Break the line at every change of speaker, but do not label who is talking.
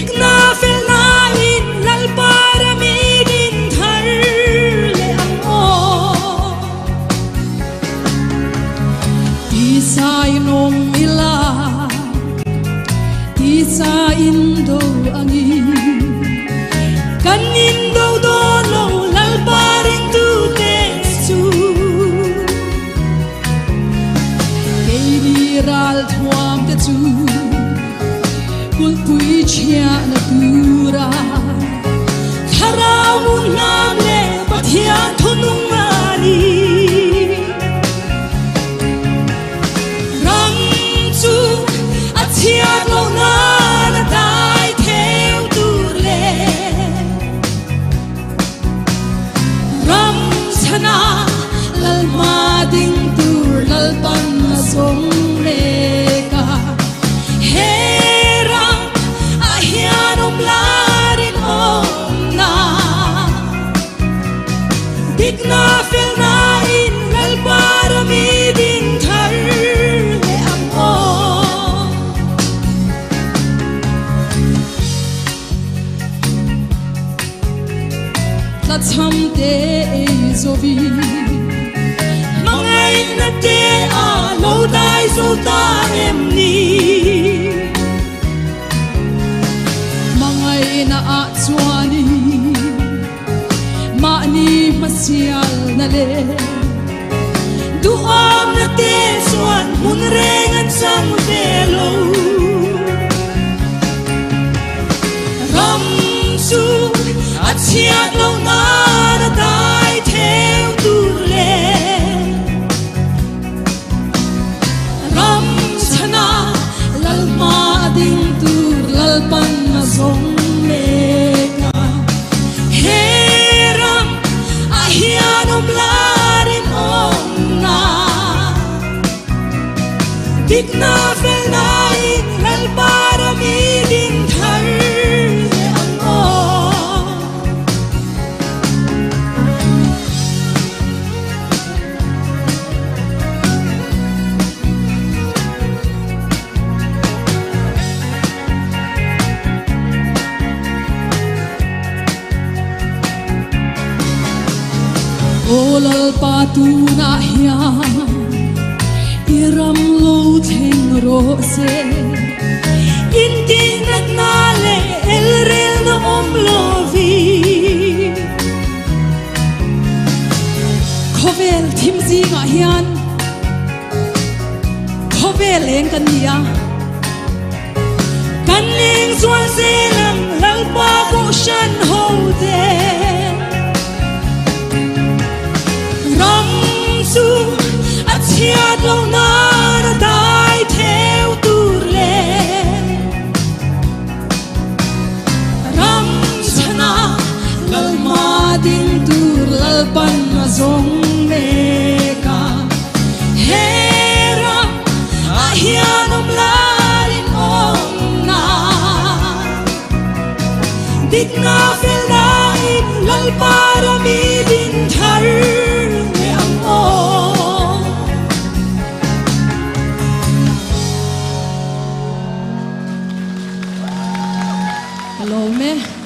Dikna fel na in lalpara midin thar le ang o Isa inom ila Isa indo angin Kanin daw dono lalparing tutesu Kaibiral tuam tetu Kulpui chia natura Karamun namle patian tonungani Ramsu atiat lo na dai theo turle Ram sana lalma ding tur lalpan na song leka Dikna fel na in lalpara midin thar le ang o Tlatsam te zovi Mangay na te a lo dai zo ta em ni Mangay na a chuani Mani masial na le Duam na te suan munrengan sang velo Ramsu at siat lo na dai theo turle Ram sana lalma ding tur lalpan na zong meka Dikna fel na in lalpara midin thar le ang o O lalpa tu na hiyan Iram lo theng ro se Intinat na le el rel na lo vi Khovel thim zi nga hian Khovel eng kan nia Kan ling suan se lang lalpa ko shan ho de Ramsu at siat lo na dai theo turle Ram sana lalma ding tur lalpan na zong meka Hera ahianom larin om na Dikna fel na in lalpara midin thar le ang o Hello, me.